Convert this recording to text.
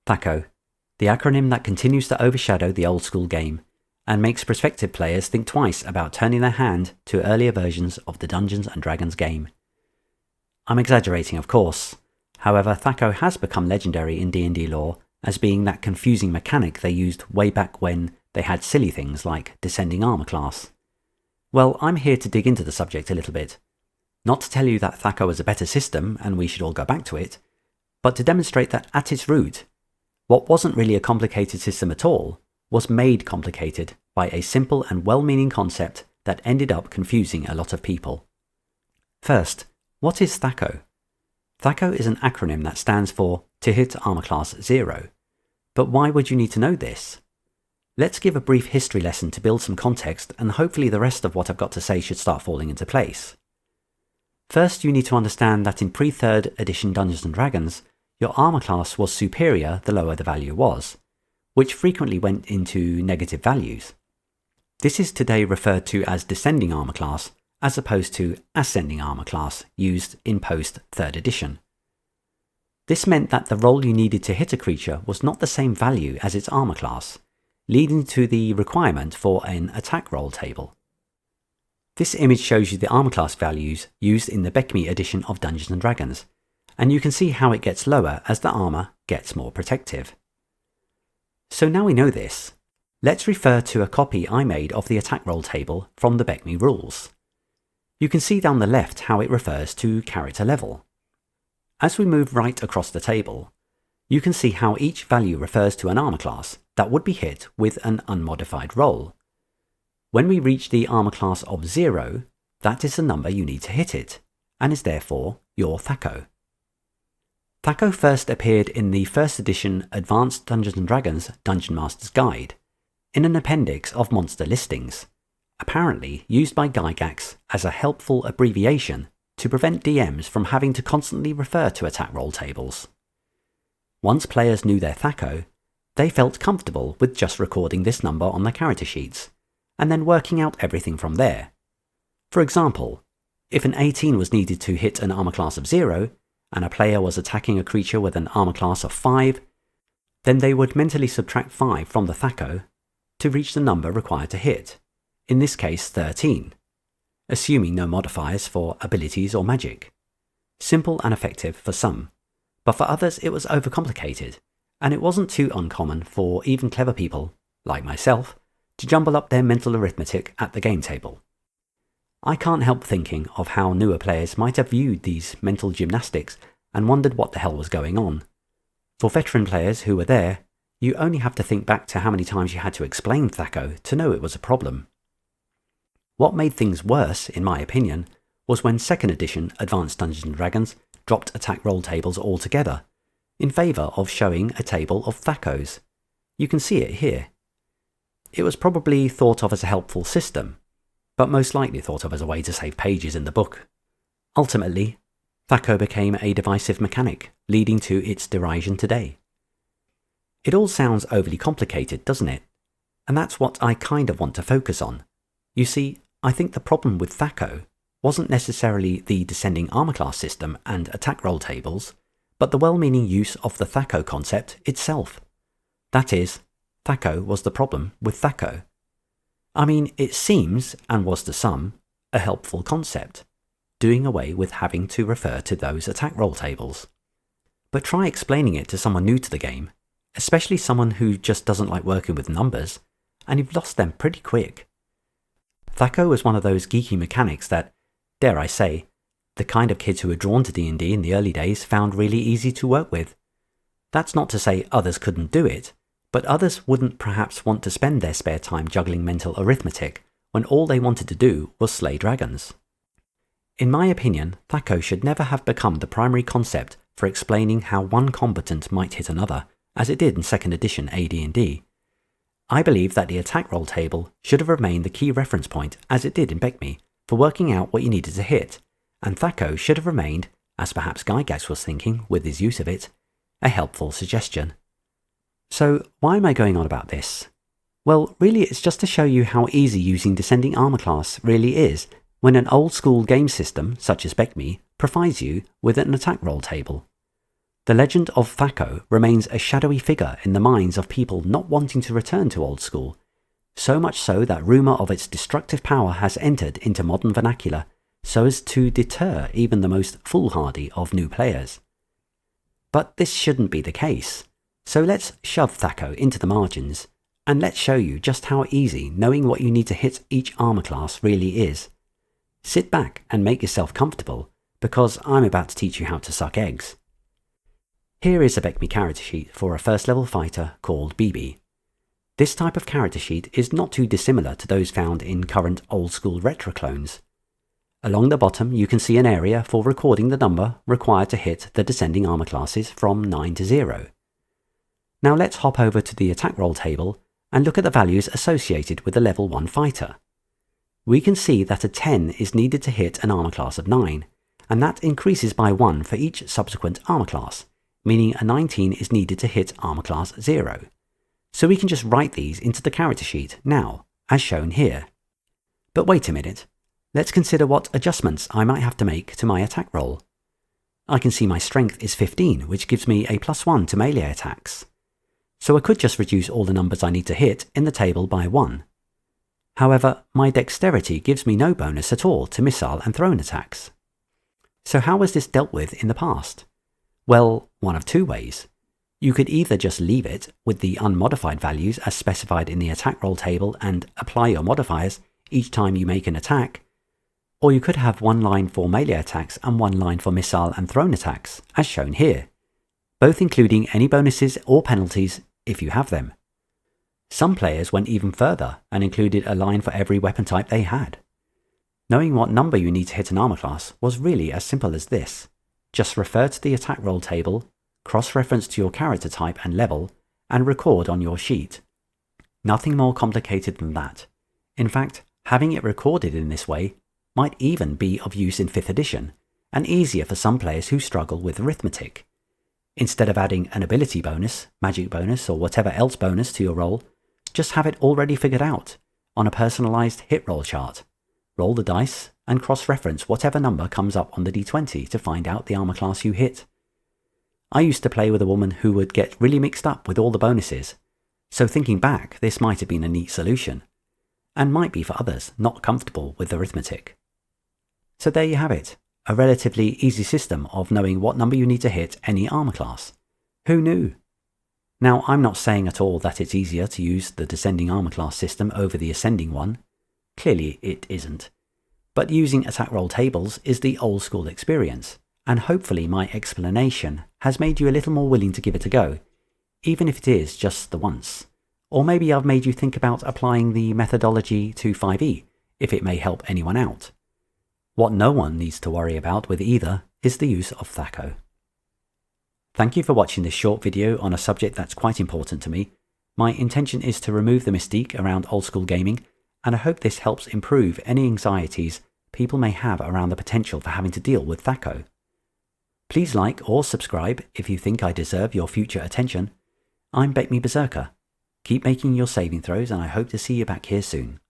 THAC0, the acronym that continues to overshadow the old school game, and makes prospective players think twice about turning their hand to earlier versions of the Dungeons & Dragons game. I'm exaggerating, of course. However, THAC0 has become legendary in D&D lore as being that confusing mechanic they used way back when they had silly things like descending armor class. Well, I'm here to dig into the subject a little bit. Not to tell you that THAC0 is a better system and we should all go back to it, but to demonstrate that at its root, what wasn't really a complicated system at all was made complicated by a simple and well-meaning concept that ended up confusing a lot of people. First, what is THAC0? THAC0 is an acronym that stands for To Hit Armor Class 0. But why would you need to know this? Let's give a brief history lesson to build some context, and hopefully the rest of what I've got to say should start falling into place. First, you need to understand that in pre-3rd edition Dungeons & Dragons, your armor class was superior the lower the value was, which frequently went into negative values. This is today referred to as descending armor class, as opposed to ascending armor class used in post-3rd edition. This meant that the roll you needed to hit a creature was not the same value as its armor class, leading to the requirement for an attack roll table. This image shows you the armor class values used in the BECMI edition of Dungeons & Dragons, and you can see how it gets lower as the armor gets more protective. So now we know this, let's refer to a copy I made of the attack roll table from the BECMI rules. You can see down the left how it refers to character level. As we move right across the table, you can see how each value refers to an armor class that would be hit with an unmodified roll. When we reach the armor class of 0, that is the number you need to hit it, and is therefore your THAC0. THAC0 first appeared in the 1st edition Advanced Dungeons & Dragons Dungeon Master's Guide, in an appendix of monster listings, apparently used by Gygax as a helpful abbreviation to prevent DMs from having to constantly refer to attack roll tables. Once players knew their THAC0, they felt comfortable with just recording this number on their character sheets, and then working out everything from there. For example, if an 18 was needed to hit an armor class of 0, and a player was attacking a creature with an armor class of 5, then they would mentally subtract 5 from the THAC0 to reach the number required to hit, in this case 13, assuming no modifiers for abilities or magic. Simple and effective for some, but for others it was overcomplicated, and it wasn't too uncommon for even clever people, like myself, to jumble up their mental arithmetic at the game table. I can't help thinking of how newer players might have viewed these mental gymnastics and wondered what the hell was going on. For veteran players who were there, you only have to think back to how many times you had to explain THAC0 to know it was a problem. What made things worse, in my opinion, was when 2nd edition Advanced Dungeons & Dragons dropped attack roll tables altogether, in favour of showing a table of THAC0s. You can see it here. It was probably thought of as a helpful system, but most likely thought of as a way to save pages in the book. Ultimately, THAC0 became a divisive mechanic, leading to its derision today. It all sounds overly complicated, doesn't it? And that's what I kind of want to focus on. You see, I think the problem with THAC0 wasn't necessarily the descending armor class system and attack roll tables, but the well-meaning use of the THAC0 concept itself. That is, THAC0 was the problem with THAC0. I mean, it seems, and was to some, a helpful concept, doing away with having to refer to those attack roll tables. But try explaining it to someone new to the game, especially someone who just doesn't like working with numbers, and you've lost them pretty quick. THAC0 was one of those geeky mechanics that, dare I say, the kind of kids who were drawn to D&D in the early days found really easy to work with. That's not to say others couldn't do it, but others wouldn't perhaps want to spend their spare time juggling mental arithmetic when all they wanted to do was slay dragons. In my opinion, THAC0 should never have become the primary concept for explaining how one combatant might hit another, as it did in 2nd edition AD&D. I believe that the attack roll table should have remained the key reference point, as it did in BECMI, for working out what you needed to hit, and THAC0 should have remained, as perhaps Gygax was thinking with his use of it, a helpful suggestion. So why am I going on about this? Well, really it's just to show you how easy using descending armor class really is when an old school game system, such as BECMI, provides you with an attack roll table. The legend of THAC0 remains a shadowy figure in the minds of people not wanting to return to old school, so much so that rumour of its destructive power has entered into modern vernacular so as to deter even the most foolhardy of new players. But this shouldn't be the case, so let's shove THAC0 into the margins, and let's show you just how easy knowing what you need to hit each armour class really is. Sit back and make yourself comfortable, because I'm about to teach you how to suck eggs. Here is a BECMI character sheet for a first level fighter called BB. This type of character sheet is not too dissimilar to those found in current old school retro clones. Along the bottom you can see an area for recording the number required to hit the descending armour classes from 9 to 0. Now let's hop over to the attack roll table and look at the values associated with the level 1 fighter. We can see that a 10 is needed to hit an armour class of 9, and that increases by 1 for each subsequent armour class, meaning a 19 is needed to hit armour class 0. So we can just write these into the character sheet now, as shown here. But wait a minute, let's consider what adjustments I might have to make to my attack roll. I can see my strength is 15, which gives me a +1 to melee attacks. So I could just reduce all the numbers I need to hit in the table by 1. However, my dexterity gives me no bonus at all to missile and thrown attacks. So how was this dealt with in the past? Well, one of two ways. You could either just leave it with the unmodified values as specified in the attack roll table and apply your modifiers each time you make an attack, or you could have one line for melee attacks and one line for missile and thrown attacks, as shown here, both including any bonuses or penalties if you have them. Some players went even further and included a line for every weapon type they had. Knowing what number you need to hit an armor class was really as simple as this. Just refer to the attack roll table, cross-reference to your character type and level, and record on your sheet. Nothing more complicated than that. In fact, having it recorded in this way might even be of use in 5th edition, and easier for some players who struggle with arithmetic. Instead of adding an ability bonus, magic bonus, or whatever else bonus to your roll, just have it already figured out on a personalized hit roll chart. Roll the dice and cross-reference whatever number comes up on the d20 to find out the armor class you hit. I used to play with a woman who would get really mixed up with all the bonuses, so thinking back, this might have been a neat solution, and might be for others not comfortable with arithmetic. So there you have it, a relatively easy system of knowing what number you need to hit any armor class. Who knew? Now, I'm not saying at all that it's easier to use the descending armor class system over the ascending one. Clearly it isn't. But using attack roll tables is the old school experience, and hopefully my explanation has made you a little more willing to give it a go, even if it is just the once. Or maybe I've made you think about applying the methodology to 5e, if it may help anyone out. What no one needs to worry about with either is the use of THAC0. Thank you for watching this short video on a subject that's quite important to me. My intention is to remove the mystique around old school gaming, and I hope this helps improve any anxieties people may have around the potential for having to deal with THAC0. Please like or subscribe if you think I deserve your future attention. I'm BECMI Berserker. Keep making your saving throws, and I hope to see you back here soon.